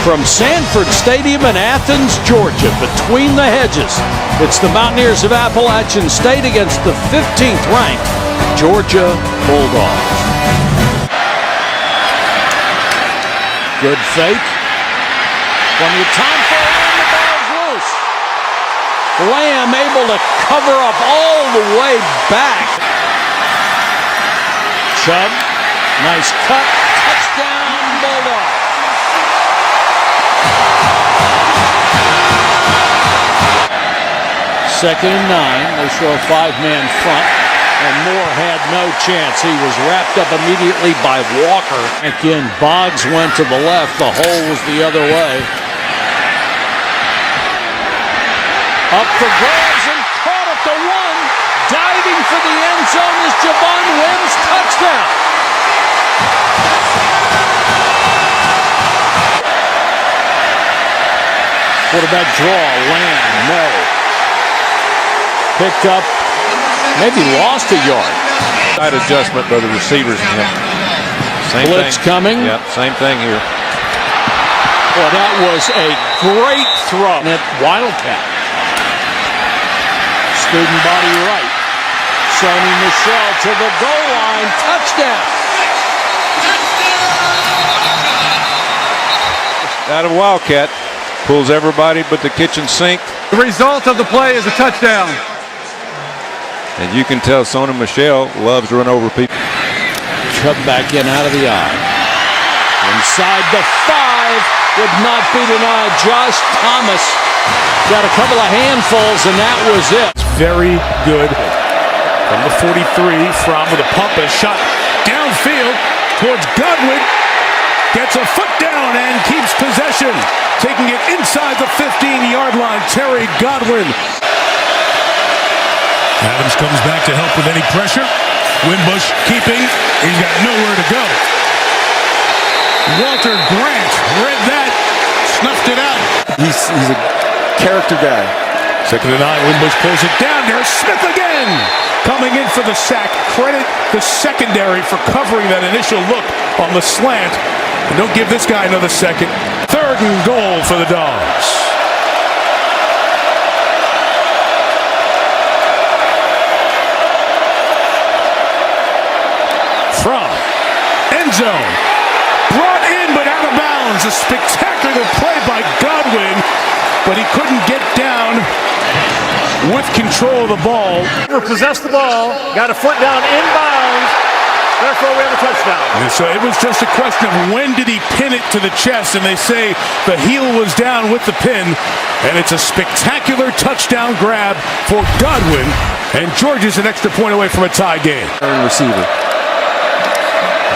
From Sanford Stadium in Athens, Georgia, between the hedges, it's the Mountaineers of Appalachian State against the 15th ranked Georgia Bulldogs. Good fake. Plenty of time for it, and the ball's loose. Lamb able to cover up all the way back. Chubb, nice cut, touchdown Bulldogs. Second and 9, they show a 5-man front, and Moore had no chance. He was wrapped up immediately by Walker. Again, Boggs went to the left, the hole was the other way. Up for grabs and caught at the 1. Diving for the end zone is Javon Wims, touchdown. Quarterback draw, Lamb, no. Picked up, maybe lost a yard. Side adjustment by the receivers and him. Same Blitz thing. coming. Yep, same thing here. Well, that was a great throw at Wildcat. Student body right. Sony Michel to the goal line. Touchdown. Out of Wildcat. Pulls everybody but the kitchen sink. The result of the play is a touchdown. And you can tell Sony Michel loves to run over people. Chubb back in out of the eye. Inside the 5 would not be denied. Josh Thomas got a couple of handfuls, and that was it. Very good. From the 43, Fromm with a pump and shot downfield towards Godwin. Gets a foot down and keeps possession. Taking it inside the 15-yard line, Terry Godwin. Adams comes back to help with any pressure. Wimbush keeping. He's got nowhere to go. Walter Grant read that, snuffed it out. He's a character guy. Second and 9, Wimbush pulls it down. There's Smith again, coming in for the sack. Credit the secondary for covering that initial look on the slant. And don't give this guy another second. Third and goal for the Dogs. From end zone, brought in but out of bounds. A spectacular play by Godwin, but he couldn't get down with control of the ball. Possessed the ball, got a foot down inbounds. Therefore, we have a touchdown. And so it was just a question of when did he pin it to the chest, and they say the heel was down with the pin, and it's a spectacular touchdown grab for Godwin, and Georgia's an extra point away from a tie game. Receiver.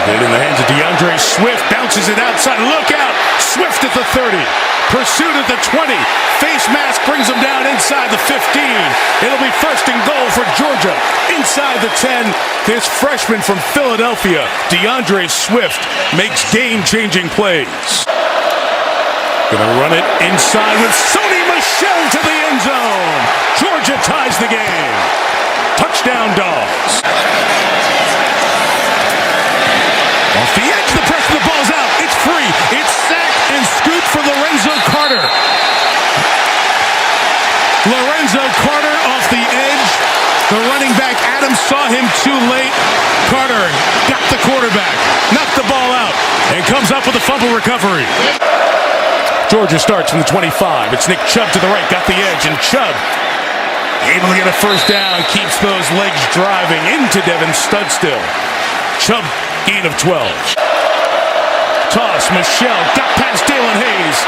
Get it in the hands of DeAndre Swift, bounces it outside. Look out! Swift at the 30. Pursued at the 20. Face mask brings him down inside the 15. It'll be first and goal for Georgia. Inside the 10, this freshman from Philadelphia, DeAndre Swift, makes game-changing plays. Gonna run it inside with Sony Michel to the end zone. Georgia ties the game. Touchdown Dogs. Off the edge, the pressure, the ball's out. It's free. It's sacked and scooped for Lorenzo Carter. Lorenzo Carter off the edge. The running back, Adams, saw him too late. Carter got the quarterback, knocked the ball out, and comes up with a fumble recovery. Georgia starts from the 25. It's Nick Chubb to the right, got the edge, and Chubb able to get a first down, keeps those legs driving into Devin Studstill. Chubb, gain of 12. Toss, Michel, got past Dalen Hayes.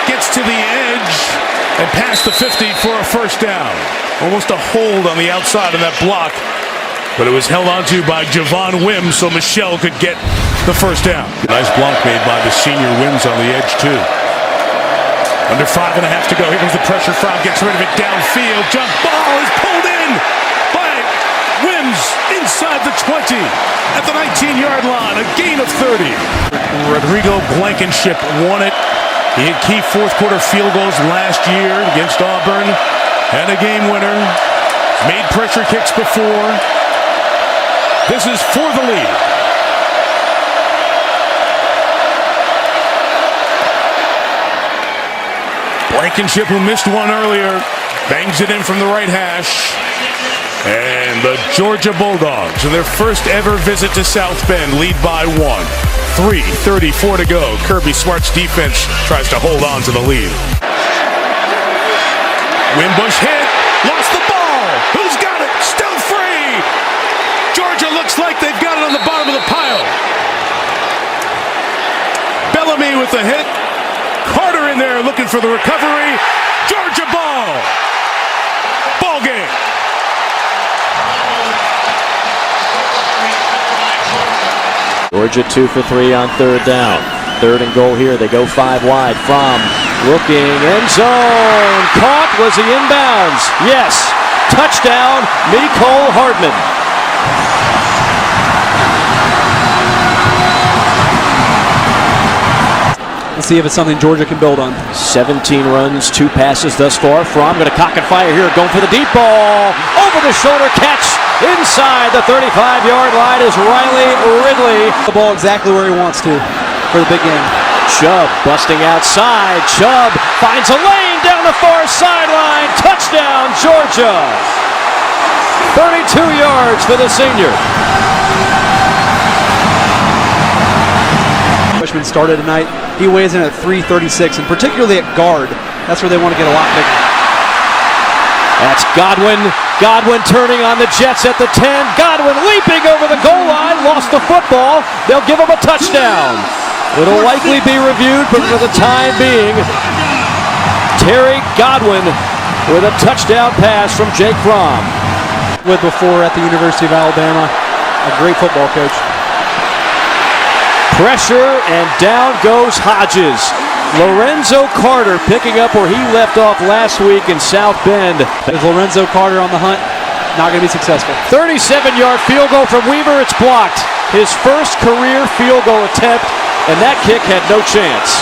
Gets to the edge and past the 50 for a first down. Almost a hold on the outside of that block, but it was held onto by Javon Wims so Michel could get the first down. Nice block made by the senior Wims on the edge too. Under 5.5 to go. Here comes the pressure. Fromm gets rid of it downfield. Jump ball is pulled in by Wims inside the 20 at the 19-yard line. A gain of 30. Rodrigo Blankenship won it. He had key fourth-quarter field goals last year against Auburn. And a game winner. Made pressure kicks before. This is for the lead. Blankenship, who missed one earlier, bangs it in from the right hash. And the Georgia Bulldogs, in their first ever visit to South Bend, lead by 1. 3:34 to go. Kirby Smart's defense tries to hold on to the lead. Wimbush hit, lost the ball. Who's got it? Still free. Georgia looks like they've got it on the bottom of the pile. Bellamy with the hit. Carter in there looking for the recovery. Georgia ball. Ball game. Georgia 2 for 3 on third down. Third and goal here. They go 5 wide. From looking end zone. Caught. Was he inbounds? Yes. Touchdown, Mecole Hardman. Let's see if it's something Georgia can build on. 17 runs, 2 passes thus far. From going to cock and fire here. Going for the deep ball. Over the shoulder catch. Inside the 35-yard line is Riley Ridley. The ball exactly where he wants to for the big game. Chubb busting outside. Chubb finds a lane down the far sideline. Touchdown, Georgia. 32 yards for the senior. Freshman started tonight. He weighs in at 336, and particularly at guard. That's where they want to get a lot bigger. That's Godwin. Godwin turning on the Jets at the 10. Godwin leaping over the goal line. Lost the football. They'll give him a touchdown. It'll likely be reviewed, but for the time being, Terry Godwin with a touchdown pass from Jake Fromm. With before at the University of Alabama, a great football coach. Pressure, and down goes Hodges. Lorenzo Carter picking up where he left off last week in South Bend. Is Lorenzo Carter on the hunt? Not going to be successful. 37-yard field goal from Weaver. It's blocked. His first career field goal attempt, and that kick had no chance.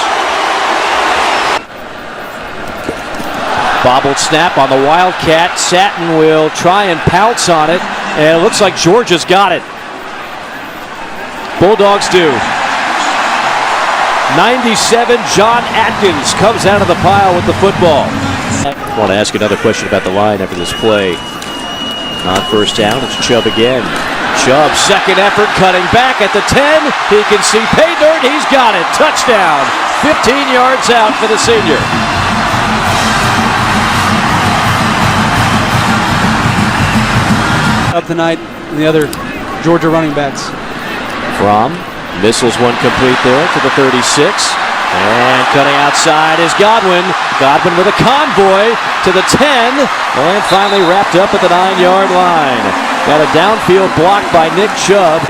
Bobbled snap on the Wildcat. Satin will try and pounce on it, and it looks like Georgia's got it. Bulldogs do. 97, John Atkins comes out of the pile with the football. I want to ask another question about the line after this play. On first down, it's Chubb again. Chubb, second effort, cutting back at the 10. He can see pay dirt. He's got it. Touchdown. 15 yards out for the senior. Up tonight, and the other Georgia running backs. Fromm missiles one complete there to the 36. And cutting outside is Godwin. Godwin with a convoy to the 10. And finally wrapped up at the 9-yard line. Got a downfield block by Nick Chubb.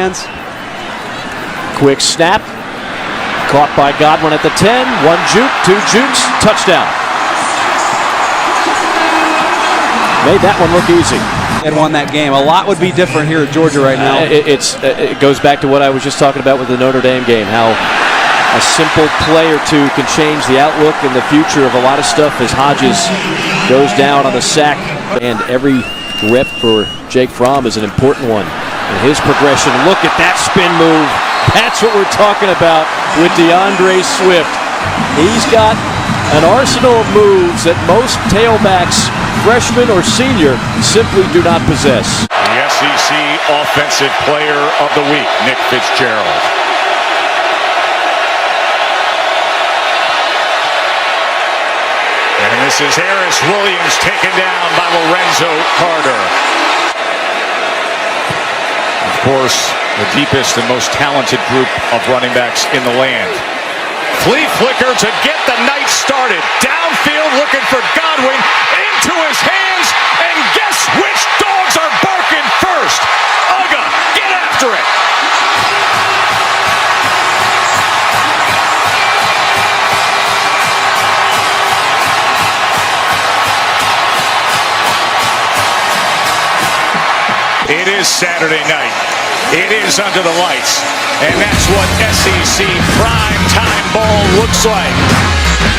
Quick snap. Caught by Godwin at the 10. 1 juke, 2 jukes. Touchdown. Made that one look easy. And won that game. A lot would be different here at Georgia right now. It goes back to what I was just talking about with the Notre Dame game. How a simple play or two can change the outlook and the future of a lot of stuff as Hodges goes down on the sack. And every rep for Jake Fromm is an important one. And his progression, look at that spin move. That's what we're talking about with DeAndre Swift. He's got an arsenal of moves that most tailbacks, freshman or senior, simply do not possess. The SEC Offensive Player of the Week, Nick Fitzgerald. And this is Harris Williams taken down by Lorenzo Carter. Of course, the deepest and most talented group of running backs in the land. Flea flicker to get the night started. Downfield looking for Godwin. Into his hands. And guess which dogs are barking first? Uga, get after it. It is Saturday night. It is under the lights. And that's what SEC primetime ball looks like.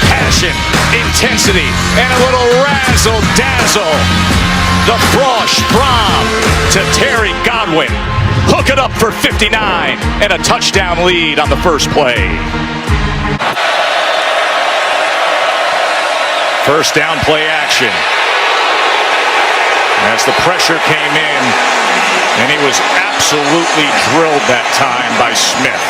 Passion, intensity, and a little razzle-dazzle. The Frosh Fromm to Terry Godwin. Hook it up for 59 and a touchdown lead on the first play. First down play action. As the pressure came in, and he was absolutely drilled that time by Smith.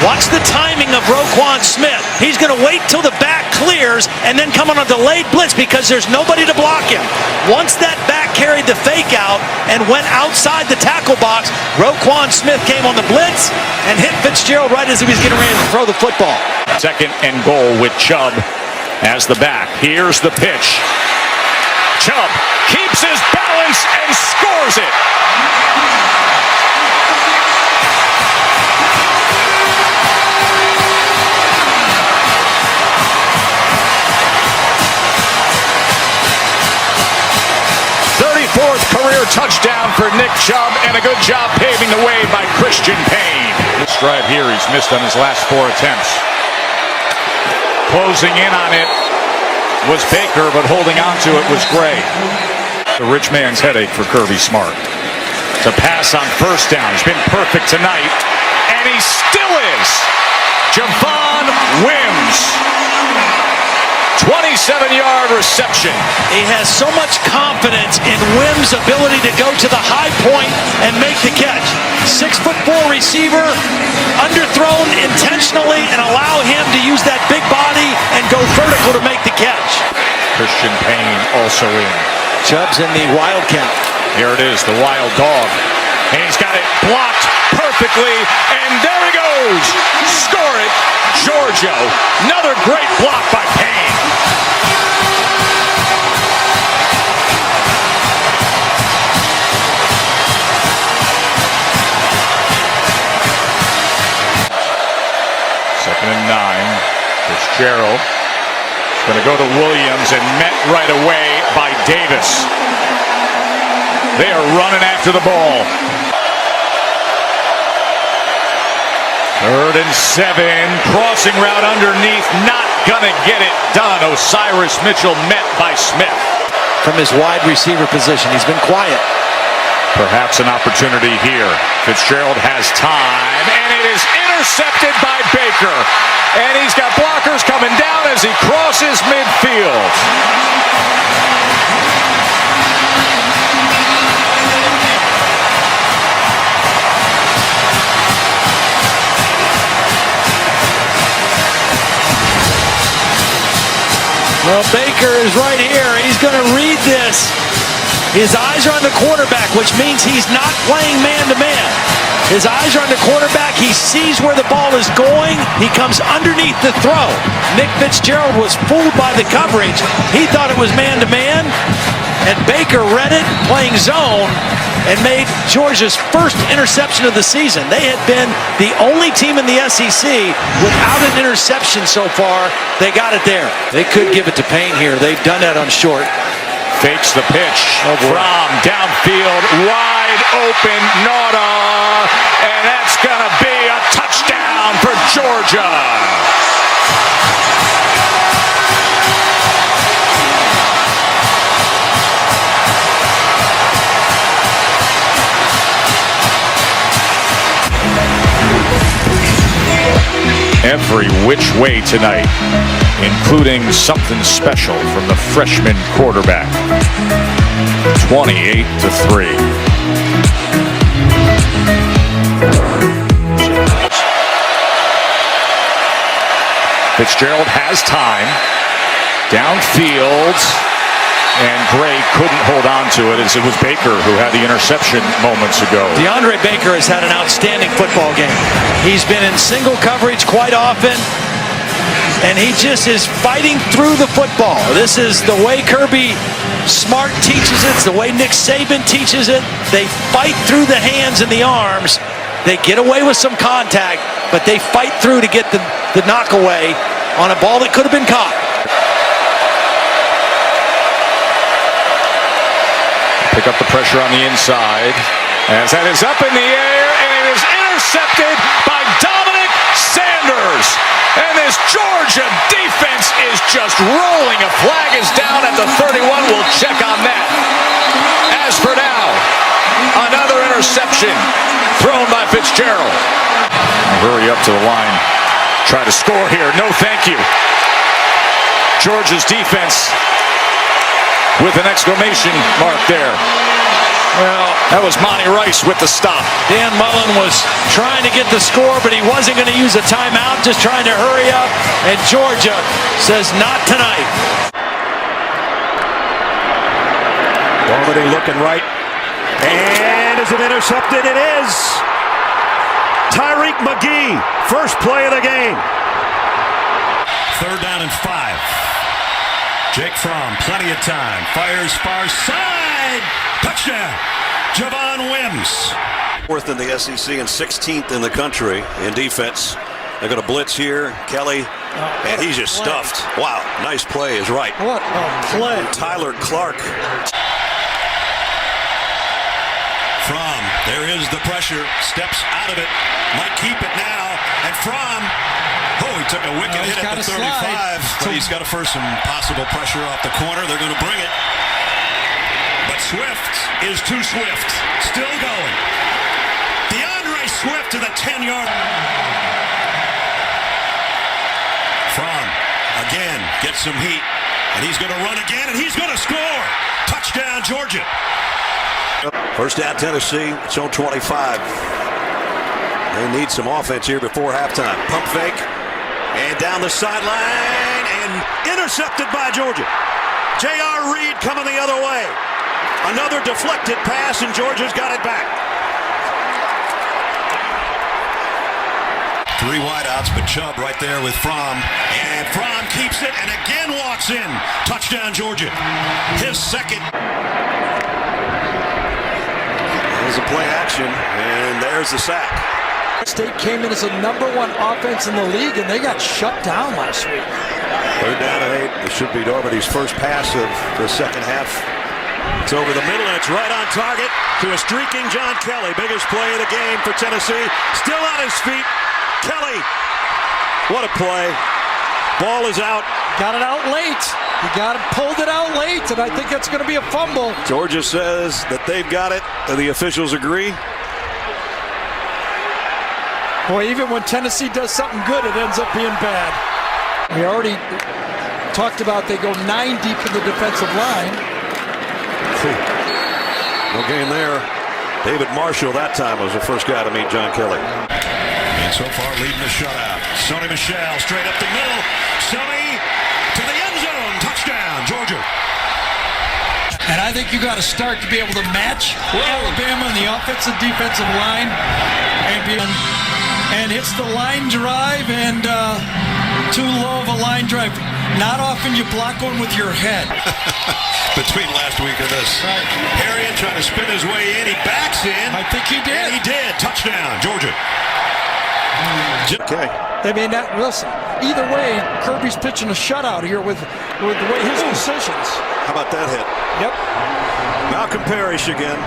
Watch the timing of Roquan Smith. He's going to wait till the back clears and then come on a delayed blitz because there's nobody to block him. Once that back carried the fake out and went outside the tackle box, Roquan Smith came on the blitz and hit Fitzgerald right as he was getting ready to throw the football. Second and goal with Chubb as the back. Here's the pitch. Chubb keeps his balance and scores it. Fourth career touchdown for Nick Chubb, and a good job paving the way by Christian Payne. This drive here he's missed on his last 4 attempts. Closing in on it was Baker, but holding on to it was Gray. The rich man's headache for Kirby Smart. To pass on first down. He's been perfect tonight, and he still is. Javon Wims. 27-yard reception. He has so much confidence in Wims' ability to go to the high point and make the catch. 6'4" receiver, underthrown intentionally, and allow him to use that big body and go vertical to make the catch. Christian Payne also in. Chubb's in the wildcat. Here it is, the wild dog. And he's got it blocked perfectly, and there he goes. Score it, Georgia. Another great block by Payne. Second and 9. Fitzgerald is going to go to Williams and met right away by Davis. They are running after the ball. 3rd and 7. Crossing route underneath. Not going to get it done. Osiris Mitchell met by Smith. From his wide receiver position, he's been quiet. Perhaps an opportunity here. Fitzgerald has time, and it is intercepted by Baker. And he's got blockers coming down as he crosses midfield. Well, Baker is right here. He's going to read this. His eyes are on the quarterback, which means he's not playing man-to-man. His eyes are on the quarterback. He sees where the ball is going. He comes underneath the throw. Nick Fitzgerald was fooled by the coverage. He thought it was man-to-man, and Baker read it, playing zone, and made Georgia's first interception of the season. They had been the only team in the SEC without an interception so far. They got it there. They could give it to Payne here. They've done that on short. Fakes the pitch from downfield, wide open, Nauta, and that's going to be a touchdown for Georgia. Every which way tonight, including something special from the freshman quarterback. 28-3. Fitzgerald has time. Downfield. And Gray couldn't hold on to it as it was Baker who had the interception moments ago. DeAndre Baker has had an outstanding football game. He's been in single coverage quite often, and he just is fighting through the football. This is the way Kirby Smart teaches it. It's the way Nick Saban teaches it. They fight through the hands and the arms. They get away with some contact, but they fight through to get the knockaway on a ball that could have been caught. Pick up the pressure on the inside as that is up in the air, and it is intercepted by Dominic Sanders. And this Georgia defense is just rolling. A flag is down at the 31. We'll check on that. As for now, another interception thrown by Fitzgerald. Hurry up to the line. Try to score here. No, thank you. Georgia's defense with an exclamation mark there. Well, that was Monty Rice with the stop. Dan Mullen was trying to get the score, but he wasn't going to use a timeout, just trying to hurry up. And Georgia says, not tonight. Darmody looking right. And is it intercepted? It is. Tyreek McGee, first play of the game. 3rd down and 5. Jake Fromm, plenty of time. Fires far side. Touchdown. Javon Wims. 4th in the SEC and 16th in the country in defense. They're going to blitz here. Kelly, and he's just stuffed. Wow, nice play is right. What a play. Tyler Clark. Fromm, there is the pressure. Steps out of it. Might keep it now. And Fromm, he took a wicked hit at the 35. But he's got to force some possible pressure off the corner. They're going to bring it. But Swift is too swift. Still going. DeAndre Swift to the 10-yard. Fromm again gets some heat. And he's going to run again. And he's going to score. Touchdown, Georgia. First down, Tennessee. It's on 25. They need some offense here before halftime. Pump fake. And down the sideline. And intercepted by Georgia. J.R. Reed coming the other way. Another deflected pass, and Georgia's got it back. 3 wideouts, but Chubb right there with Fromm. And Fromm keeps it and again walks in. Touchdown, Georgia. His second. There's a play action, and there's the sack. State came in as a #1 offense in the league, and they got shut down last week. 3rd down and 8. This should be Darby's first pass of the second half. It's over the middle, and it's right on target to a streaking John Kelly. Biggest play of the game for Tennessee. Still on his feet. Kelly. What a play. Ball is out. Got it out late. He pulled it out late, and I think that's going to be a fumble. Georgia says that they've got it, and the officials agree. Boy, even when Tennessee does something good, it ends up being bad. We already talked about they go 9 deep in the defensive line. No game there. David Marshall that time was the first guy to meet John Kelly. And so far leading the shutout. Sony Michel straight up the middle. Sony to the end zone. Touchdown, Georgia. And I think you got to start to be able to match Alabama on the offensive defensive line and hits the line drive and too low of a line drive. Not often you block one with your head. Between last week and this. Right. Harriet trying to spin his way in. He backs in. I think he did. And he did. Touchdown, Georgia. Okay. I mean, listen, either way, Kirby's pitching a shutout here with the way his decisions. How about that hit? Yep. Malcolm Parrish again.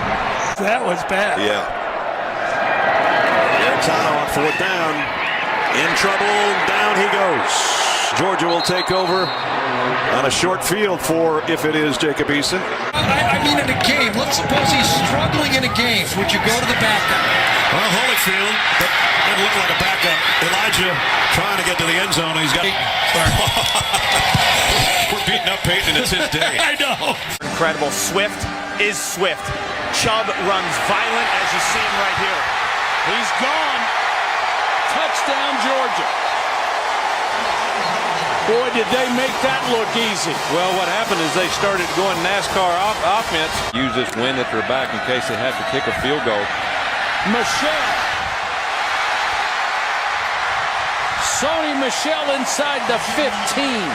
That was bad. Yeah. Garetano on 4th down. In trouble. Down he goes. Georgia will take over on a short field for, if it is, Jacob Eason. I mean, in a game, let's suppose he's struggling in a game. Would you go to the backup? Well, Holyfield, that didn't look like a backup. Elijah trying to get to the end zone. He's got. We're beating up Peyton, and it's his day. I know. Incredible. Swift is Swift. Chubb runs violent, as you see him right here. He's gone. Touchdown, Georgia. Boy, did they make that look easy. Well, what happened is they started going NASCAR offense. Use this wind at their back in case they have to kick a field goal. Michel. Sony Michel inside the 15.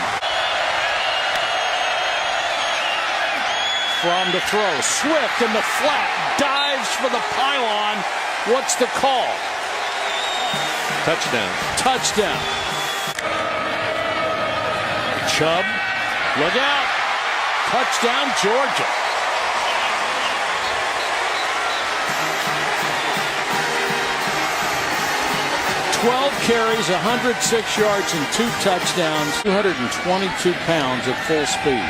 From the throw. Swift in the flat. Dives for the pylon. What's the call? Touchdown. Touchdown. Chubb, look out. Touchdown, Georgia. Carries, 106 yards and 2 touchdowns, 222 pounds at full speed.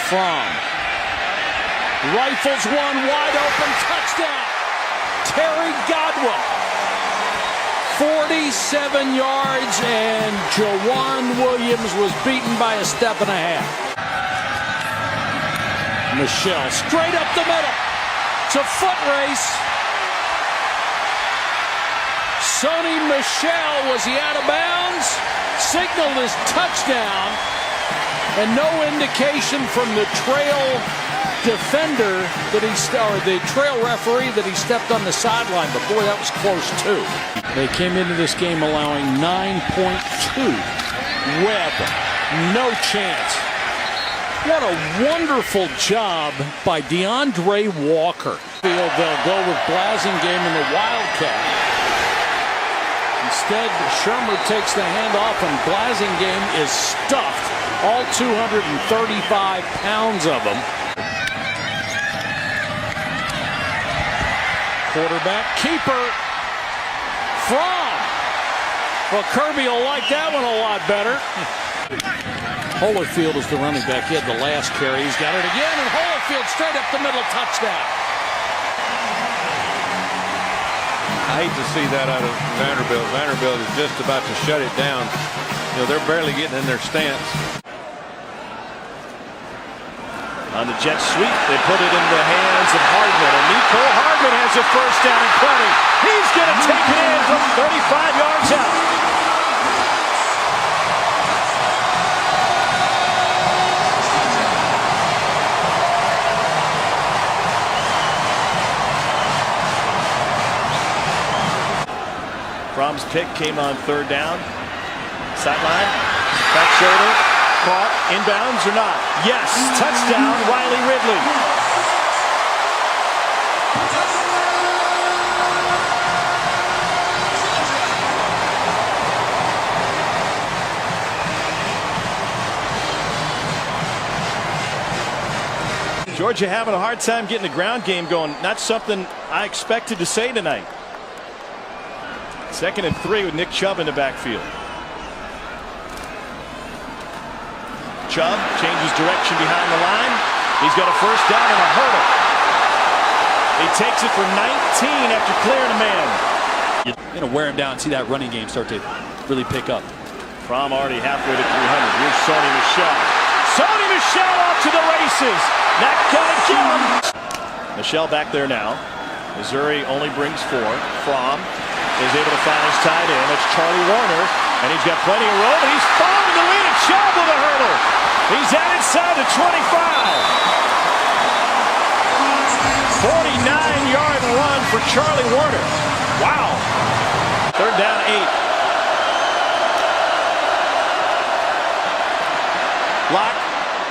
Fromm rifles one wide open, touchdown. Terry Godwin. 47 yards, and Jawan Williams was beaten by a step and a half. Michel straight up the middle. It's a foot race. Sony Michel, was he out of bounds? Signaled his touchdown, and no indication from the trail defender that the trail referee that he stepped on the sideline. But boy, that was close too. They came into this game allowing 9.2. Webb, no chance. What a wonderful job by DeAndre Walker. They'll go with Blasingame in the Wildcat. Instead, Shermer takes the handoff, and Blasingame is stuffed, all 235 pounds of him. Quarterback keeper from. Well, Kirby will like that one a lot better. Holyfield is the running back. He had the last carry. He's got it again, and Holyfield straight up the middle, touchdown. I hate to see that out of Vanderbilt. Vanderbilt is just about to shut it down. You know, they're barely getting in their stance. On the jet sweep, they put it in the hands of Hardman, and Nicole Hardman has a first down and plenty. He's going to take it in from 35 yards out. Fromm's pick came on third down. Sideline, back shoulder, caught, inbounds or not? Yes, touchdown, Riley Ridley. Georgia having a hard time getting the ground game going. Not something I expected to say tonight. 2nd and 3 with Nick Chubb in the backfield. Chubb changes direction behind the line. He's got a first down and a hurdle. He takes it for 19 after clearing a man. You're going to wear him down and see that running game start to really pick up. Fromm already halfway to 300. Here's Sony Michel. Sony Michel off to the races. That guy kill him. Michel back there now. Missouri only brings 4. Fromm is able to find his tight end. That's Charlie Warner. And he's got plenty of room. And he's following the lead. Chubb with a hurdle. He's out inside the 25. 49-yard run for Charlie Warner. Wow. Third down, 8. Lock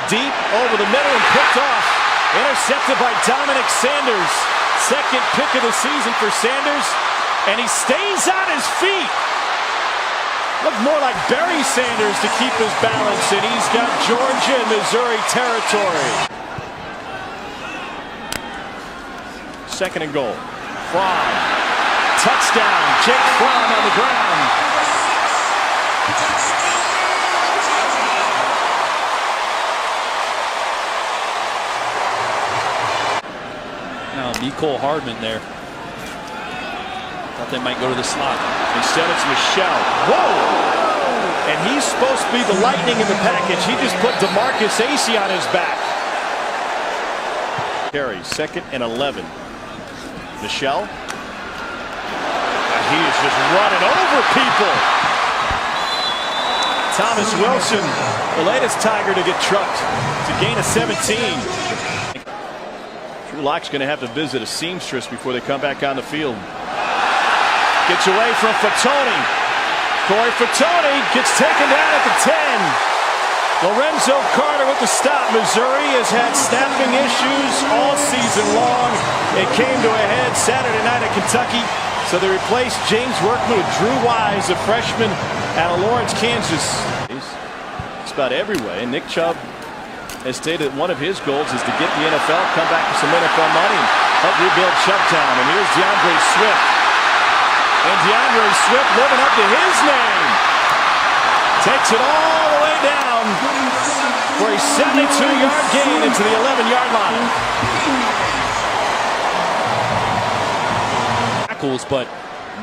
deep over the middle and picked off. Intercepted by Dominic Sanders. Second pick of the season for Sanders. And he stays on his feet. Looked more like Barry Sanders to keep his balance. And he's got Georgia and Missouri territory. 2nd and goal. Fromm. Touchdown. Jake Fromm on the ground. Now, Nicole Hardman there. Thought they might go to the slot. Instead, it's Michel. Whoa! And he's supposed to be the lightning in the package. He just put DeMarcus Acey on his back. Carry, 2nd and 11. Michel. He is just running over people. Thomas Wilson, the latest Tiger to get trucked. It's a gain of 17. Drew Lock's going to have to visit a seamstress before they come back on the field. Gets away from Fatoni. Corey Fatoni gets taken down at the 10. Lorenzo Carter with the stop. Missouri has had snapping issues all season long. It came to a head Saturday night at Kentucky. So they replaced James Workman with Drew Wise, a freshman out of Lawrence, Kansas. It's about every way. And Nick Chubb has stated that one of his goals is to get the NFL, come back with some NFL money, and help rebuild Chubbtown. And here's DeAndre Swift. And DeAndre Swift living up to his name. Takes it all the way down for a 72-yard gain into the 11-yard line. Tackles, but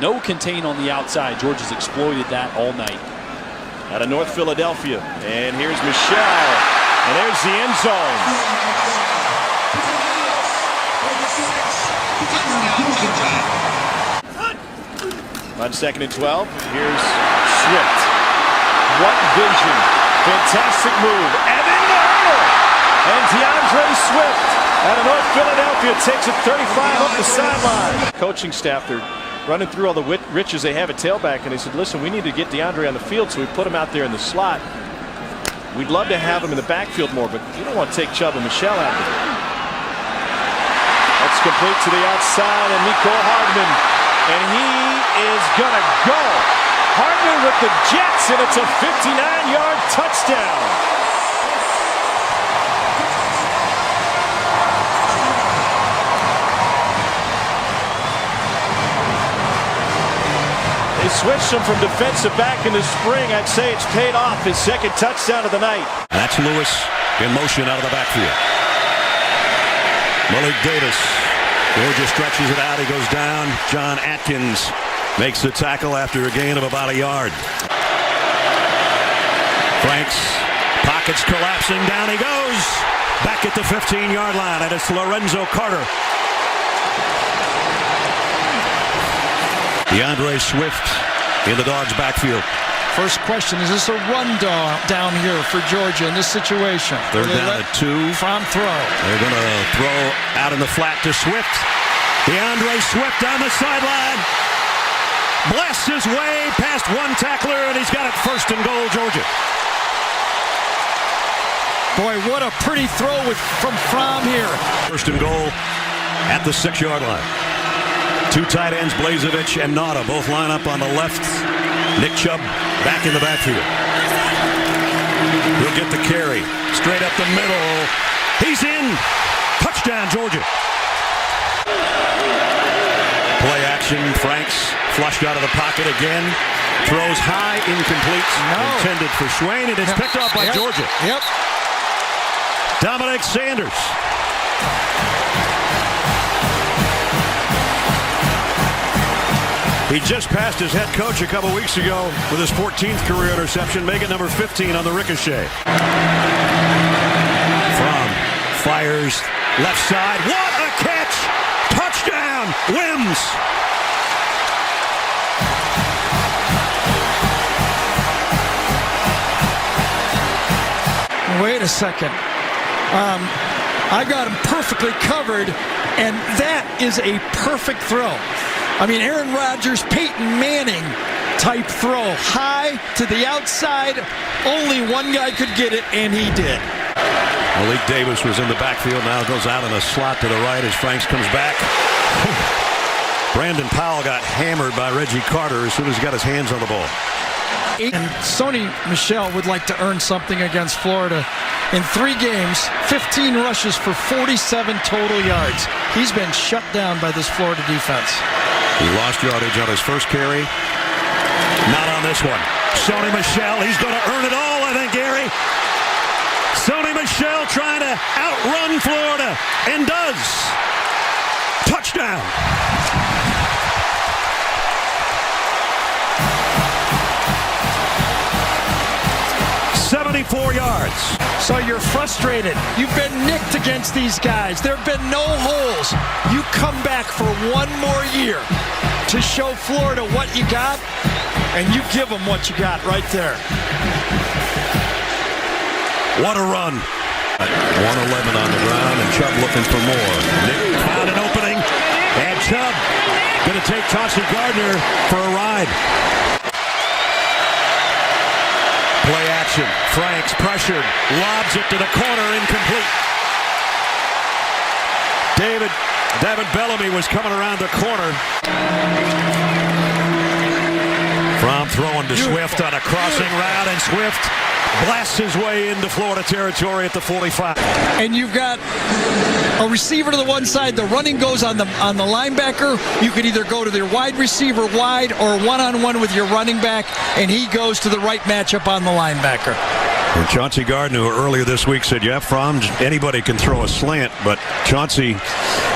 No contain on the outside. Georgia's exploited that all night. Out of North Philadelphia. And here's Michel. And there's the end zone. On 2nd and 12, here's Swift. What vision. Fantastic move. Evan Neal. And DeAndre Swift out of North Philadelphia takes it 35 up the sideline. Coaching staff, they're running through all the riches they have at tailback, and they said, listen, we need to get DeAndre on the field, so we put him out there in the slot. We'd love to have him in the backfield more, but you don't want to take Chubb and Michel out there. That's complete to the outside, and Mecole Hardman. And he is going to go. Hardman with the Jets, and it's a 59-yard touchdown. They switched him from defensive back in the spring. I'd say it's paid off. His 2nd touchdown of the night. That's Lewis in motion out of the backfield. Malik Davis. Georgia stretches it out. He goes down. John Atkins makes the tackle after a gain of about a yard. Franks. Pockets collapsing. Down he goes. Back at the 15-yard line. And it's Lorenzo Carter. DeAndre Swift in the Dogs' backfield. First question, is this a run down here for Georgia in this situation? 3rd down at 2. From throw. They're going to throw out in the flat to Swift. DeAndre Swift on the sideline. Blasts his way past one tackler, and he's got it 1st and goal, Georgia. Boy, what a pretty throw from Fromm here. 1st and goal at the 6-yard line. 2 tight ends, Blazevich and Nauta, both line up on the left. Nick Chubb back in the backfield. He'll get the carry. Straight up the middle. He's in. Touchdown, Georgia. Play action. Franks flushed out of the pocket again. Throws high, incomplete. Intended for Schwein, and it's picked up by Georgia. Yep. Dominic Sanders. He just passed his head coach a couple weeks ago with his 14th career interception, making number 15 on the ricochet. Fromm fires left side. What a catch! Touchdown! Wims! Wait a second. I got him perfectly covered, and that is a perfect throw. I mean, Aaron Rodgers, Peyton Manning type throw. High to the outside. Only one guy could get it, and he did. Malik Davis was in the backfield. Now goes out in a slot to the right as Franks comes back. Brandon Powell got hammered by Reggie Carter as soon as he got his hands on the ball. And Sony Michel would like to earn something against Florida. In 3 games, 15 rushes for 47 total yards. He's been shut down by this Florida defense. He lost yardage on his first carry. Not on this one. Sony Michel, he's going to earn it all, I think, Gary. Sony Michel trying to outrun Florida, and does. Touchdown. .74 yards. So you're frustrated. You've been nicked against these guys. There have been no holes. You come back for one more year to show Florida what you got, and you give them what you got right there. What a run. 111 on the ground, and Chubb looking for more. Nick found an opening, and Chubb going to take Chauncey Gardner for a ride. Play action. Franks pressured. Lobs it to the corner. Incomplete. David Bellamy was coming around the corner. Fromm throwing to Swift on a crossing route, and Swift blasts his way into Florida territory at the 45. And you've got a receiver to the one side. The running goes on the linebacker. You could either go to their wide receiver wide or one-on-one with your running back, and he goes to the right matchup on the linebacker. And Chauncey Gardner, who earlier this week said, yeah, Fromm, anybody can throw a slant, but Chauncey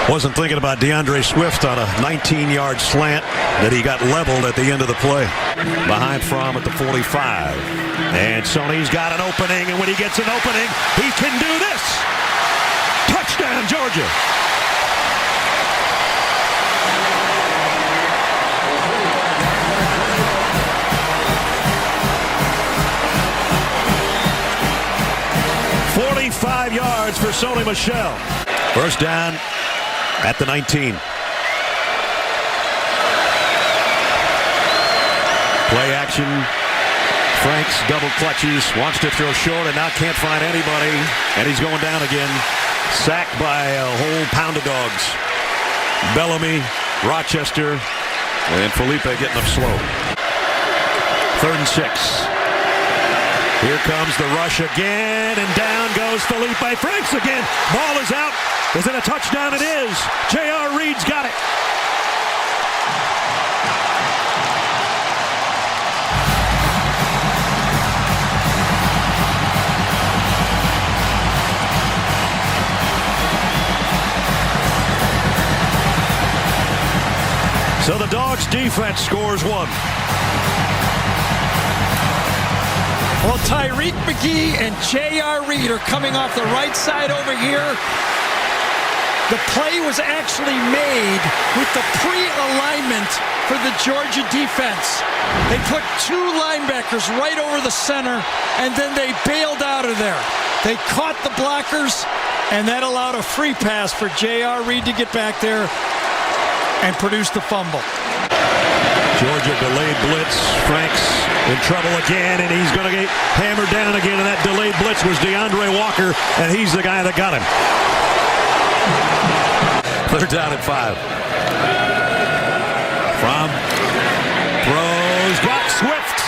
wasn't thinking about DeAndre Swift on a 19-yard slant that he got leveled at the end of the play. Behind Fromm at the 45. And Sony's got an opening, and when he gets an opening, he can do this. Touchdown, Georgia. Yards for Sony Michel. First down at the 19. Play action. Franks double clutches, wants to throw short and now can't find anybody. And he's going down again. Sacked by a whole pound of dogs. Bellamy, Rochester, and Felipe getting up slow. 3rd and 6. Here comes the rush again, and down goes Felipe Franks again. Ball is out. Is it a touchdown? It is. J.R. Reed's got it. So the Dogs defense scores 1. Well, Tyreek McGee and J.R. Reed are coming off the right side over here. The play was actually made with the pre-alignment for the Georgia defense. They put 2 linebackers right over the center, and then they bailed out of there. They caught the blockers, and that allowed a free pass for J.R. Reed to get back there and produce the fumble. Georgia delayed blitz. Franks in trouble again, and he's going to get hammered down again. And that delayed blitz was DeAndre Walker, and he's the guy that got him. 3rd down at 5. Fromm throws, got Swift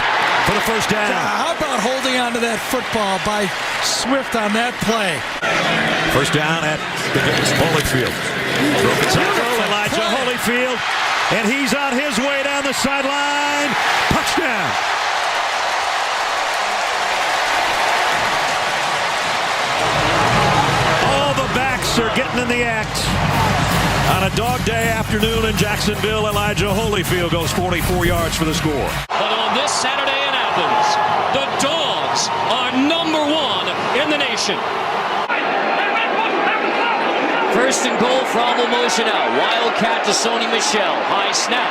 for the first down. How about holding on to that football by Swift on that play? First down at Holyfield. Broken tackle, Elijah Holyfield. And he's on his way down the sideline. Touchdown. All the backs are getting in the act. On a dog day afternoon in Jacksonville, Elijah Holyfield goes 44 yards for the score. But on this Saturday in Athens, the Dogs are #1 in the nation. First and goal from motion out. Wildcat to Sony Michel. High snap.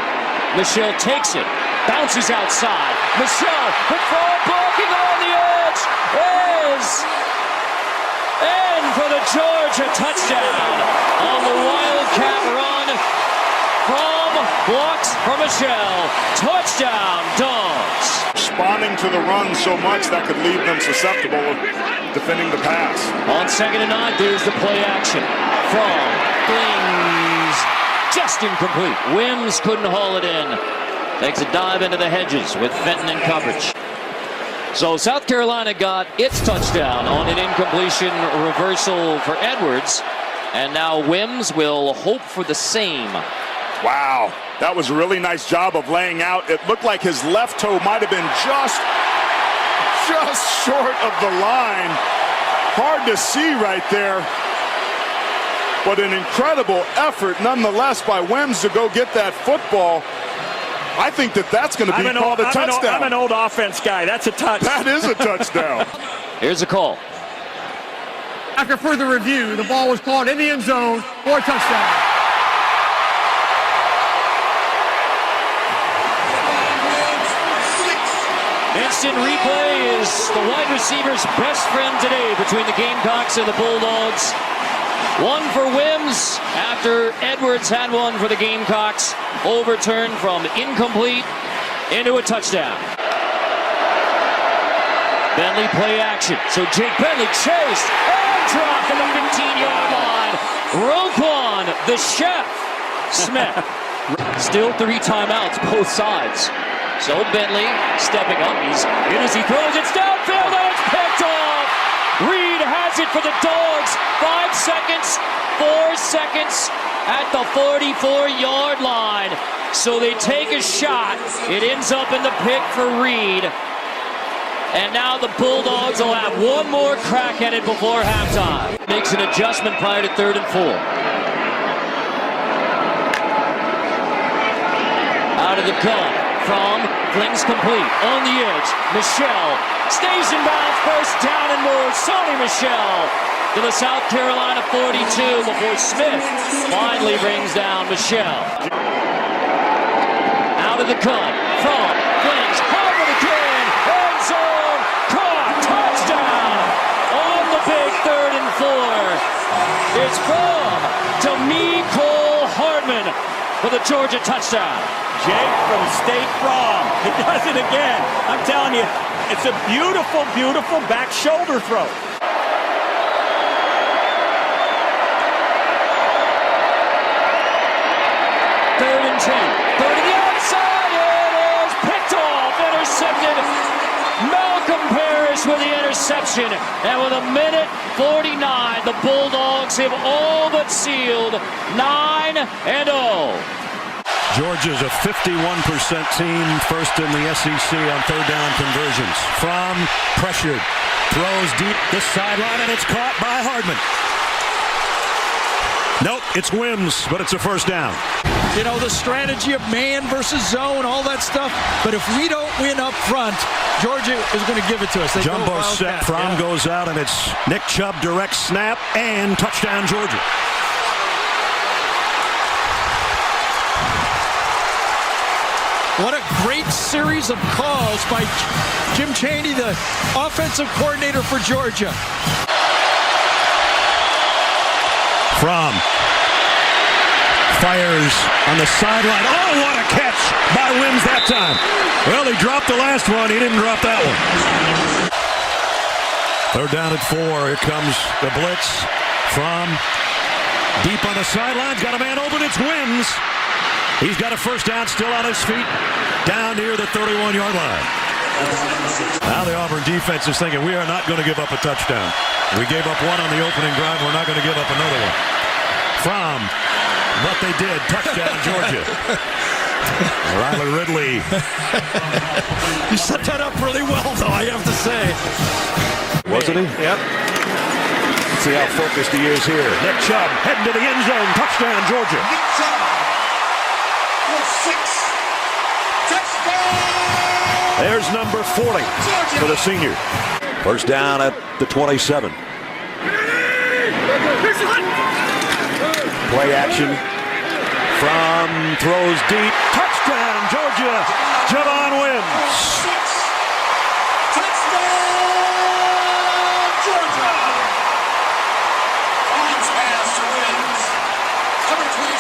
Michel takes it. Bounces outside. Michel, the throw blocking on the edge is in for the Georgia touchdown. On the Wildcat run from blocks for Michel. Touchdown, Dogs. Responding to the run so much that could leave them susceptible of defending the pass. On 2nd and 9, there's the play action. From Flings, just incomplete. Wims couldn't haul it in. Takes a dive into the hedges with Fenton in coverage. So South Carolina got its touchdown on an incompletion reversal for Edwards. And now Wims will hope for the same. Wow, that was a really nice job of laying out. It looked like his left toe might have been just short of the line. Hard to see right there. But an incredible effort nonetheless by Wims to go get that football. I think that's going to be called a touchdown. I'm an old offense guy. That's a touch. That is a touchdown. Here's a call. After further review, the ball was called in the end zone for a touchdown. Instant replay is the wide receiver's best friend today between the Gamecocks and the Bulldogs. One for Wims after Edwards had one for the Gamecocks. Overturned from incomplete into a touchdown. Bentley play action. So Jake Bentley chased and dropped at the 15-yard line. Roquan, the chef, Smith. Still 3 timeouts, both sides. So Bentley stepping up. He's in as he throws. It's downfield and it's picked off. Reed has it for the Dogs. 5 seconds, 4 seconds at the 44-yard line. So they take a shot. It ends up in the pick for Reed. And now the Bulldogs will have one more crack at it before halftime. Makes an adjustment prior to 3rd and 4. Out of the gun. From flings complete on the edge. Michel stays in bounds. First down and more. Sony Michel to the South Carolina 42 before Smith finally brings down Michel. Out of the gun. From flings. Harvard again. End zone. Caught. Touchdown. On the big 3rd and 4. It's from D'Amico Hardman for the Georgia touchdown. Jake from State Farm. He does it again. I'm telling you, it's a beautiful, beautiful back shoulder throw. Third and 10. Third to the outside. It is picked off. Intercepted. Malcolm Parrish with the interception. And with 1:49, the Bulldogs have all but sealed 9-0. Georgia's a 51% team, first in the SEC on 3rd down conversions. From pressured, throws deep this sideline, and it's caught by Hardman. Nope, it's Wims, but it's a first down. You know, the strategy of man versus zone, all that stuff. But if we don't win up front, Georgia is going to give it to us. They Jumbo set, Fromm goes out, and it's Nick Chubb, direct snap, and touchdown Georgia. What a great series of calls by Jim Chaney, the offensive coordinator for Georgia. Fromm fires on the sideline. Oh, what a catch by Wims that time. Well, he dropped the last one. He didn't drop that one. 3rd down at 4. Here comes the blitz. Fromm deep on the sidelines. Got a man open. It's Wims. He's got a first down, still on his feet, down near the 31-yard line. Now the Auburn defense is thinking, we are not going to give up a touchdown. We gave up one on the opening drive. We're not going to give up another one. From, but they did. Touchdown, Georgia. Riley Ridley. You set that up really well, though, I have to say. Wasn't he? Yep. Let's see how focused he is here. Nick Chubb heading to the end zone. Touchdown, Georgia. Nick Chubb. 6. Touchdown! There's number 40 for the senior. First down at the 27. Play action. From throws deep. Touchdown, Georgia. Javon Wims. 6. Touchdown, Georgia. Wims pass to Wims.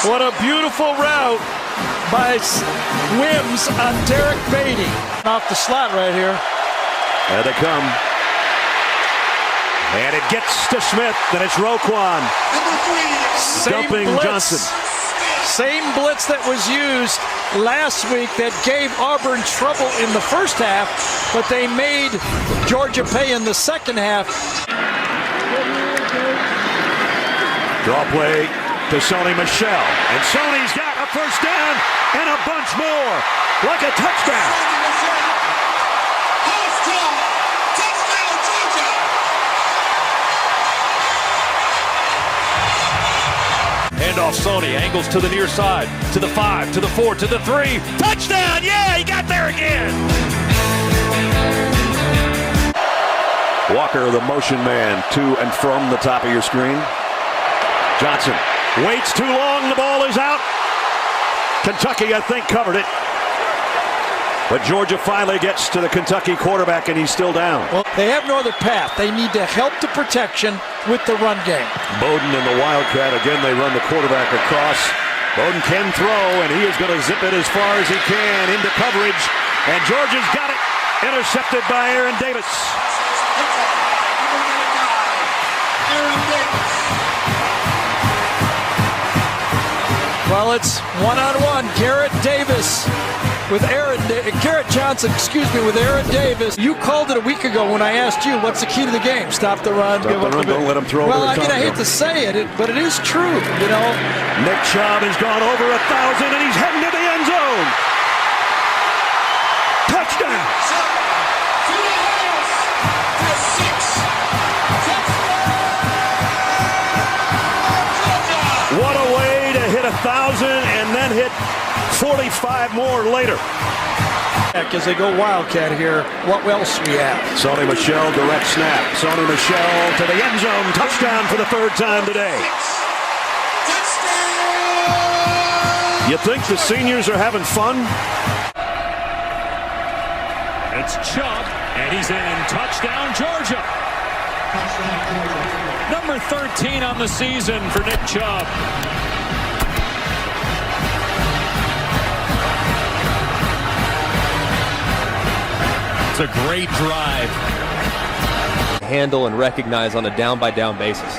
What a beautiful route by Wims on Derek Beatty. Off the slot right here. There they come. And it gets to Smith, and it's Roquan. Dumping Johnson. Same blitz that was used last week that gave Auburn trouble in the first half, but they made Georgia pay in the second half. Draw play to Sony Michel. And Sony's got a first down and a bunch more. Like a touchdown. Handoff Sony, angles to the near side, to the 5, to the 4, to the 3. Touchdown! Yeah, he got there again. Walker, the motion man, to and from the top of your screen. Johnson waits too long. The ball is out. Kentucky, I think, covered it. But Georgia finally gets to the Kentucky quarterback, and he's still down. Well, they have no other path. They need to help the protection with the run game. Bowden and the Wildcat, again, they run the quarterback across. Bowden can throw, and he is going to zip it as far as he can into coverage. And Georgia's got it. Intercepted by Aaron Davis. Well, it's one-on-one. Garrett Davis with Garrett Johnson, with Aaron Davis. You called it a week ago when I asked you, what's the key to the game? Stop the run. Stop the run. Don't let him throw well, over the top. I hate to say it, but it is true, you know. Nick Chubb has gone over 1,000, and he's heading to the end zone. Touchdown. hit 45 more later. As they go Wildcat here, what else we have? Sony Michel, direct snap. Sony Michel to the end zone. Touchdown for the third time today. You think the seniors are having fun? It's Chubb, and he's in. Touchdown, Georgia. Number 13 on the season for Nick Chubb. It's a great drive. Handle and recognize on a down-by-down basis.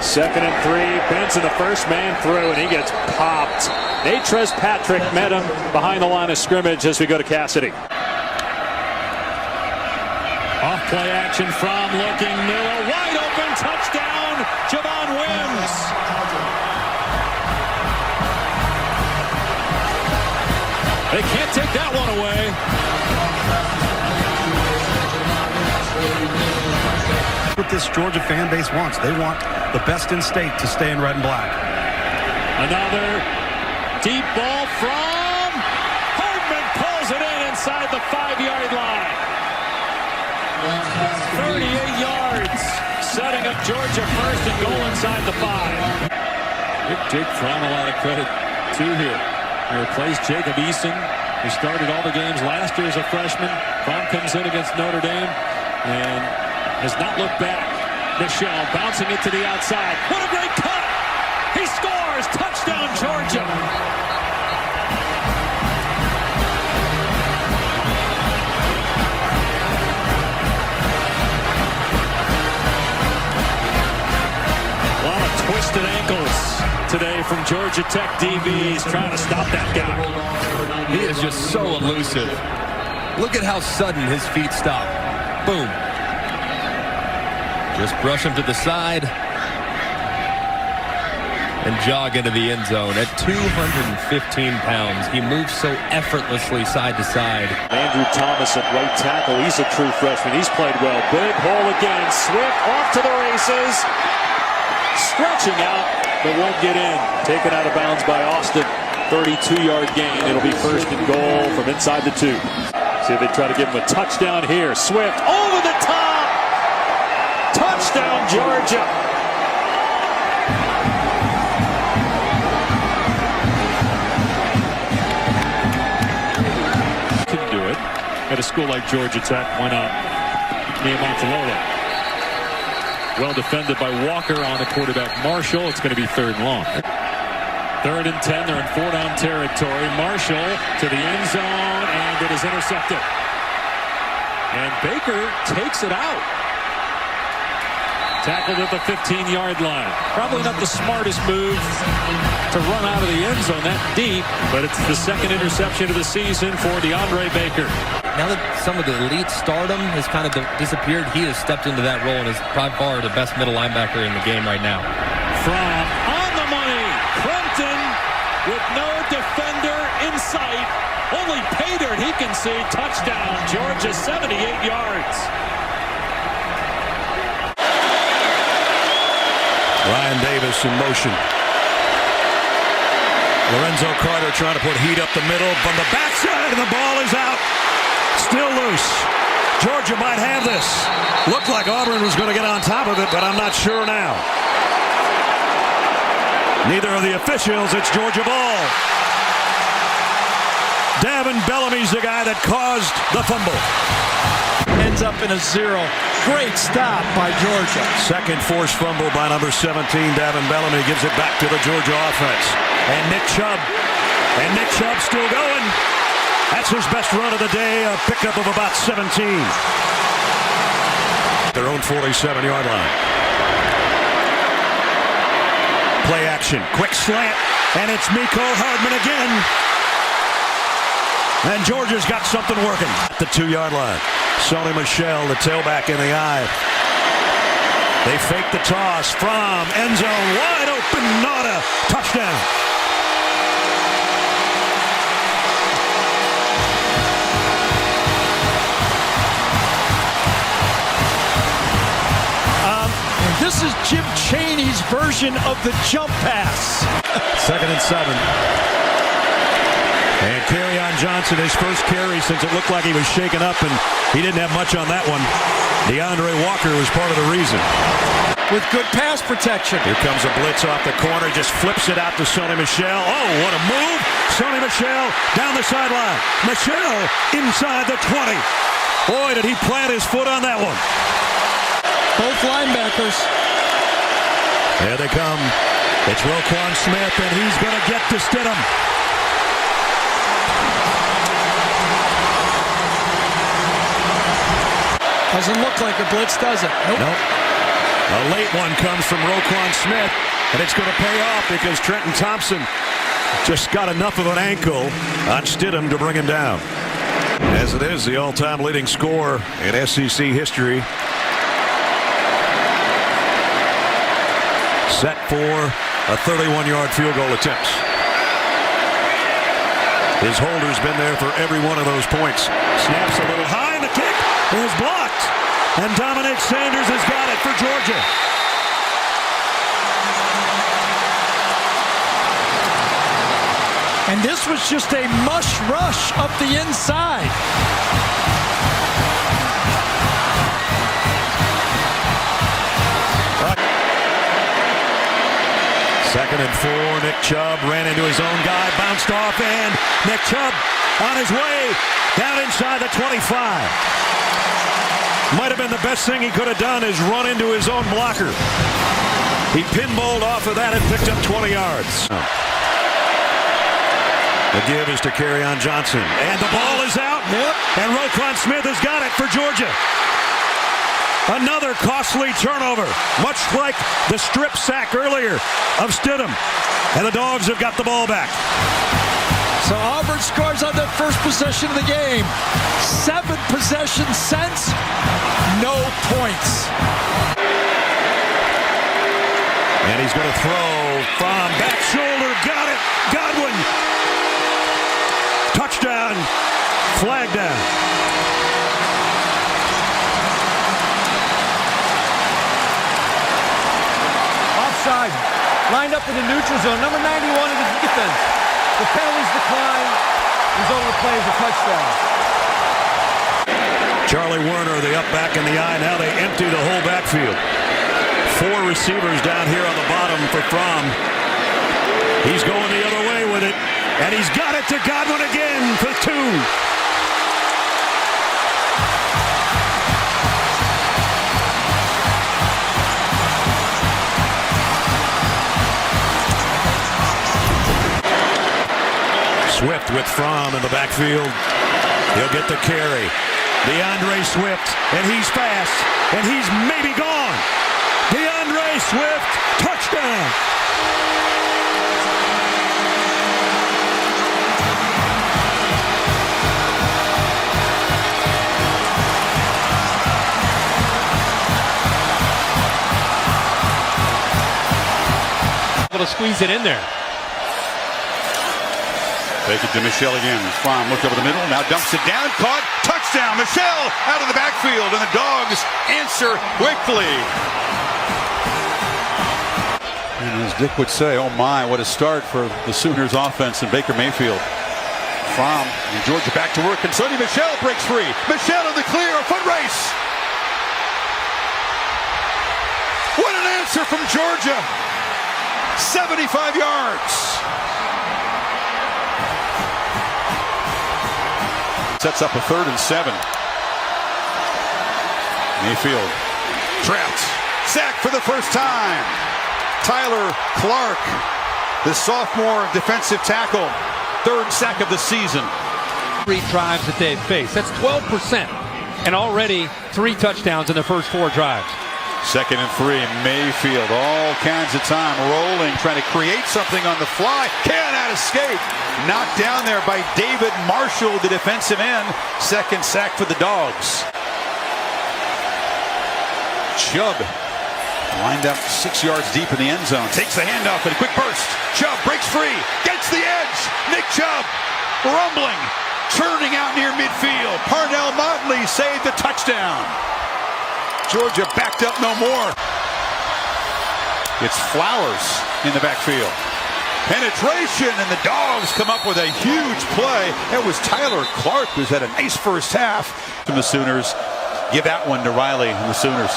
2nd and 3. Benson, the first man through, and he gets popped. Natrez Patrick met him behind the line of scrimmage as we go to Cassidy. Off play action from looking Miller. Wide open touchdown, Javon Wims. They can't take that one away. What this Georgia fan base wants. They want the best in state to stay in red and black. Another deep ball from Hardman, pulls it in inside the 5-yard line. 38 yards, setting up Georgia first and goal inside the 5. Give Jake Fromm a lot of credit too here. He replaced Jacob Eason, who started all the games last year as a freshman. Fromm comes in against Notre Dame and has not looked back. Michel bouncing it to the outside. What a great cut! He scores! Touchdown, Georgia! A lot of twisted ankles today from Georgia Tech DBs trying to stop that guy. He is just so elusive. Look at how sudden his feet stop. Boom. Just brush him to the side and jog into the end zone. At 215 pounds, he moves so effortlessly side to side. Andrew Thomas at right tackle. He's a true freshman. He's played well. Big hole again. Swift off to the races. Stretching out, but won't get in. Taken out of bounds by Austin. 32-yard gain. It'll be 1st and goal from inside the 2. See if they try to give him a touchdown here. Swift over the top. Touchdown, Georgia. Can do it at a school like Georgia Tech. Why not? Niamatola. Well defended by Walker on the quarterback Marshall. It's going to be 3rd and long. 3rd and 10. They're in 4-down territory. Marshall to the end zone, and it is intercepted. And Baker takes it out. Tackled at the 15-yard line. Probably not the smartest move to run out of the end zone that deep, but it's the 2nd interception of the season for DeAndre Baker. Now that some of the elite stardom has kind of disappeared, he has stepped into that role and is by far the best middle linebacker in the game right now. From on the money, Clemson with no defender in sight. Only Paydirt he can see. Touchdown, Georgia, 78 yards. Ryan Davis in motion. Lorenzo Carter trying to put heat up the middle from the backside, and the ball is out. Still loose. Georgia might have this. Looked like Auburn was going to get on top of it, but I'm not sure now. Neither of the officials. It's Georgia ball. Davin Bellamy's the guy that caused the fumble. Ends up in a 0. Great stop by Georgia. 2nd forced fumble by number 17, Davin Bellamy, gives it back to the Georgia offense. And Nick Chubb still going. That's his best run of the day, a pickup of about 17. Their own 47-yard line. Play action, quick slant, and it's Miko Hardman again. And Georgia's got something working at the 2-yard line. Sony Michel, the tailback in the eye. They fake the toss from end zone, wide open, Nauta, touchdown. This is Jim Chaney's version of the jump pass. 2nd and 7. And Kerryon Johnson, his first carry since it looked like he was shaken up, and he didn't have much on that one. DeAndre Walker was part of the reason. With good pass protection. Here comes a blitz off the corner, just flips it out to Sonny Michel. Oh, what a move! Sonny Michel down the sideline. Michel inside the 20. Boy, did he plant his foot on that one. Both linebackers. There they come. It's Roquan Smith, and he's going to get to Stidham. Doesn't look like a blitz, does it? Nope. A late one comes from Roquan Smith, and it's going to pay off because Trenton Thompson just got enough of an ankle on Stidham to bring him down. As it is, the all-time leading scorer in SEC history. Set for a 31-yard field goal attempt. His holder's been there for every one of those points. Snaps a little high, and the kick is blocked. And Dominic Sanders has got it for Georgia. And this was just a mush rush up the inside. Second and 4, Nick Chubb ran into his own guy, bounced off, and Nick Chubb on his way down inside the 25. Might have been the best thing he could have done is run into his own blocker. He pinballed off of that and picked up 20 yards. The give is to Kerryon Johnson, and the ball is out, and Roquan Smith has got it for Georgia. Another costly turnover, much like the strip sack earlier of Stidham. And the Dogs have got the ball back. So Auburn scores on their first possession of the game. 7 possessions since, no points. And he's going to throw from back shoulder. Got it. Godwin. Touchdown. Flag down. Offside. Lined up in the neutral zone. Number 91 of the defense. The penalties decline. Result of the play is a touchdown. Charlie Werner, the up back in the eye. Now they empty the whole backfield. 4 receivers down here on the bottom for Fromm. He's going the other way with it. And he's got it to Godwin again for 2. Swift with Fromm in the backfield. He'll get the carry. DeAndre Swift, and he's fast, and he's maybe gone. DeAndre Swift, touchdown. Able to squeeze it in there. Take it to Michel again. Fromm looked over the middle, now dumps it down, caught, touchdown. Michel out of the backfield, and the Dogs answer quickly. And as Dick would say, oh my, what a start for the Sooners offense and Baker Mayfield. Fromm and Georgia back to work, and Sonny Michel breaks free. Michel in the clear, a foot race. What an answer from Georgia. 75 yards. Sets up a 3rd and 7. Mayfield trapped. Sack for the first time. Tyler Clark, the sophomore defensive tackle. 3rd sack of the season. 3 drives that they've faced. That's 12%. And already 3 touchdowns in the first 4 drives. 2nd and 3. Mayfield, all kinds of time rolling, trying to create something on the fly. Cannot escape. Knocked down there by David Marshall, the defensive end. 2nd sack for the Dogs. Chubb lined up 6 yards deep in the end zone. Takes the handoff and a quick burst. Chubb breaks free. Gets the edge. Nick Chubb rumbling. Turning out near midfield. Parnell Motley saved the touchdown. Georgia backed up no more. It's Flowers in the backfield. Penetration, and the Dogs come up with a huge play. That was Tyler Clark, who's had a nice first half. From the Sooners, give that one to Riley and the Sooners.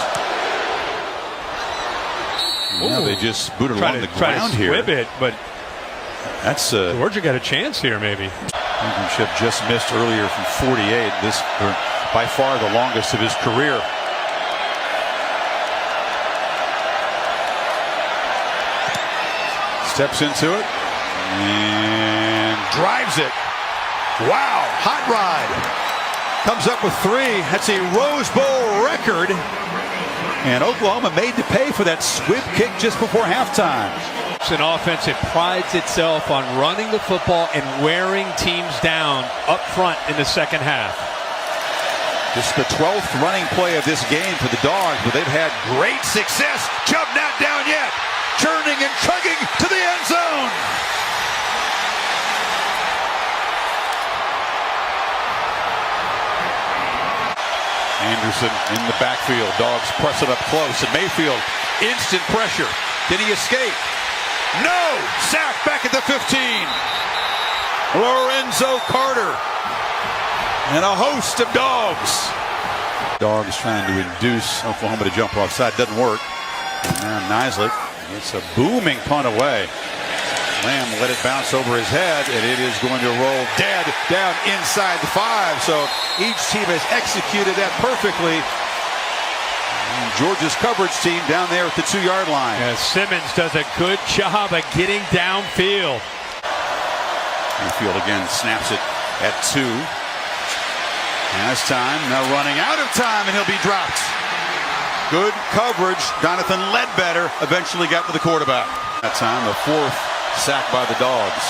Yeah, they just booted along the ground here. Whip it, but that's Georgia got a chance here, maybe. Blankenship just missed earlier from 48. This by far the longest of his career. Steps into it and drives it. Wow, hot ride. Comes up with 3. That's a Rose Bowl record. And Oklahoma made to pay for that squib kick just before halftime. It's an offense that prides itself on running the football and wearing teams down up front in the second half. This is the 12th running play of this game for the Dogs, but they've had great success. Chubb not down yet. Churning and chugging to the end zone. Anderson in the backfield. Dogs press it up close. And Mayfield, instant pressure. Did he escape? No! Sack back at the 15. Lorenzo Carter. And a host of Dogs. Dogs trying to induce Oklahoma to jump offside. Doesn't work. And now Nislett gets a booming punt away. Lamb let it bounce over his head, and it is going to roll dead down inside the 5. So each team has executed that perfectly. And Georgia's coverage team down there at the 2-yard line. Yeah, Simmons does a good job of getting downfield. Mayfield again snaps it at 2. Has time, now running out of time, and he'll be dropped. Good coverage. Jonathan Ledbetter eventually got to the quarterback. That time, the 4th sack by the Dogs.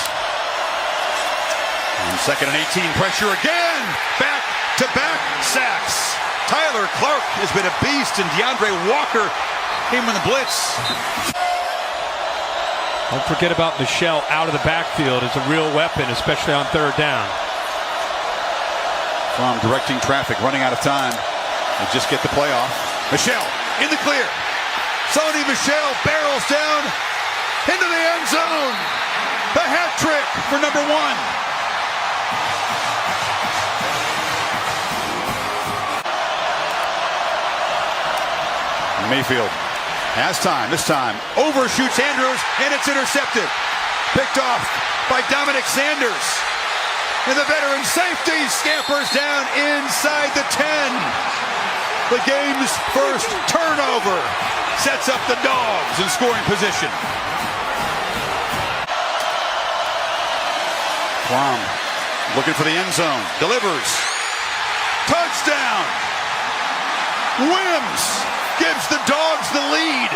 And 2nd and 18, pressure again. Back-to-back sacks. Tyler Clark has been a beast, and DeAndre Walker came in the blitz. Don't forget about Michelle out of the backfield as a real weapon, especially on 3rd down. From directing traffic, running out of time. They just get the playoff. Michelle in the clear. Sony Michelle barrels down into the end zone. The hat trick for number 1. Mayfield has time. This time overshoots Andrews, and it's intercepted. Picked off by Dominic Sanders. And the veteran safety scampers down inside the 10. The game's first turnover sets up the Dogs in scoring position. Plum looking for the end zone. Delivers. Touchdown. Wims gives the Dogs the lead.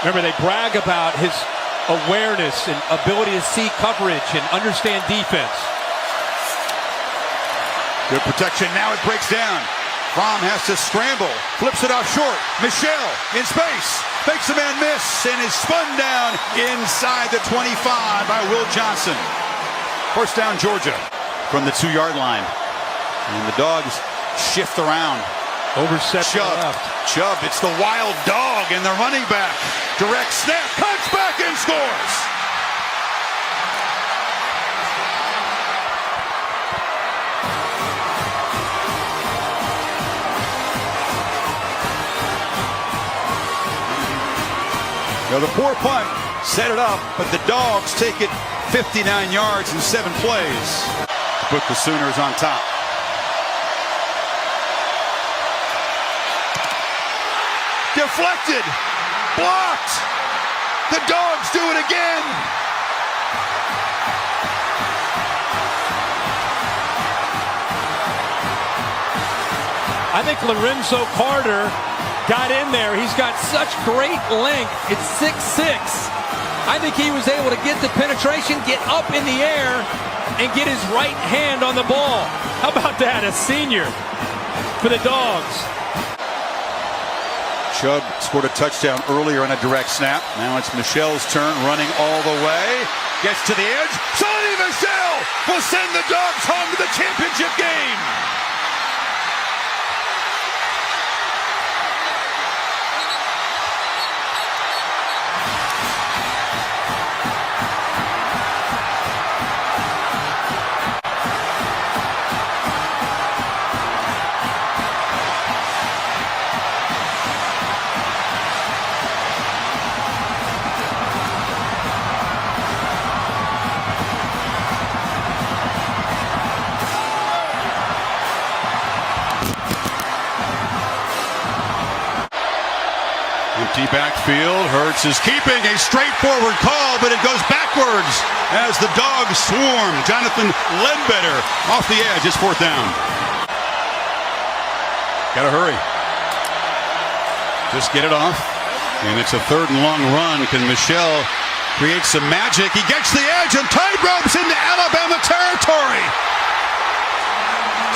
Remember, they brag about his awareness and ability to see coverage and understand defense. Good protection. Now it breaks down. Fromm has to scramble. Flips it off short. Michelle in space. Makes a man miss and is spun down inside the 25 by Will Johnson. First down, Georgia from the 2-yard line. And the Dogs shift around. Overset Chubb, it's the wild dog and the running back. Direct snap, cuts back and scores. Now the poor punt set it up, but the Dogs take it 59 yards in 7 plays. Put the Sooners on top. Deflected, blocked. The Dogs do it again. I think Lorenzo Carter got in there. He's got such great length. It's 6'6". I think he was able to get the penetration, get up in the air, and get his right hand on the ball. How about that, a senior for the Dogs? Chubb scored a touchdown earlier on a direct snap. Now it's Michel's turn, running all the way. Gets to the edge. Sonny Michel will send the Dogs home to the championship game. Empty backfield. Hurts is keeping a straightforward call, but it goes backwards as the Dogs swarm. Jonathan Ledbetter off the edge. It's 4th down. Gotta hurry. Just get it off. And it's a 3rd and long run. Can Michel create some magic? He gets the edge and tight ropes into Alabama territory.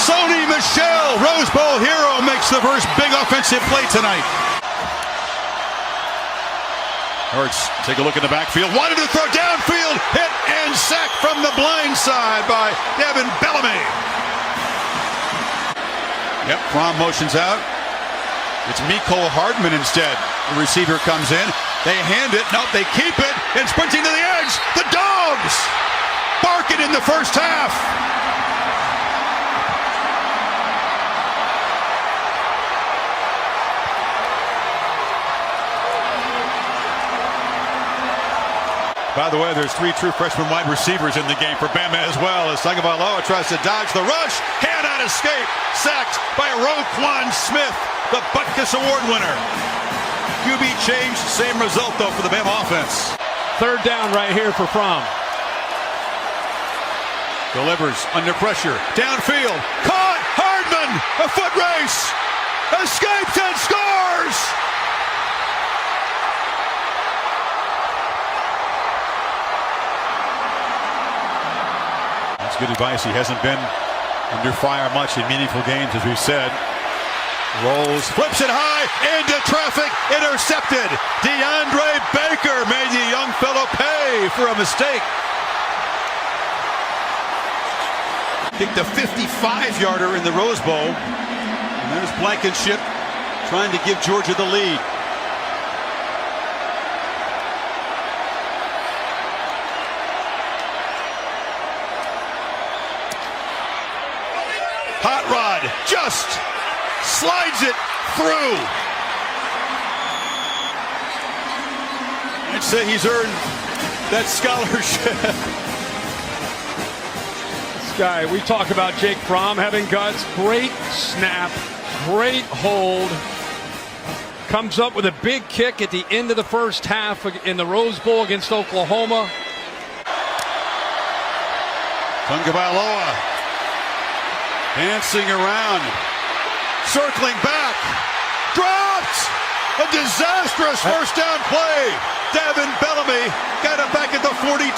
Sonny Michel, Rose Bowl hero, makes the first big offensive play tonight. Hurts, take a look at the backfield. Wanted to throw downfield. Hit and sacked from the blind side by Devin Bellamy. Yep, Fromm motions out. It's Mecole Hardman instead. The receiver comes in. They hand it. Nope, they keep it. And sprinting to the edge. The Dogs barking in the first half. By the way, there's 3 true freshman wide receivers in the game for Bama as well, as Tagovailoa tries to dodge the rush. Cannot escape. Sacked by Roquan Smith, the Butkus Award winner. QB change, same result though for the Bama offense. 3rd down right here for Fromm. Delivers under pressure. Downfield. Caught. Hardman. A foot race. Escapes and scores. Good advice. He hasn't been under fire much in meaningful games, as we've said. Rolls, flips it high, into traffic, intercepted. DeAndre Baker made the young fellow pay for a mistake. Kicked a 55-yarder in the Rose Bowl. And there's Blankenship trying to give Georgia the lead. Hot Rod just slides it through. I'd say he's earned that scholarship. This guy, we talk about Jake Fromm having guts. Great snap, great hold. Comes up with a big kick at the end of the first half in the Rose Bowl against Oklahoma. Tagovailoa dancing around, circling back, dropped! A disastrous first down play. Devin Bellamy got it back at the 42.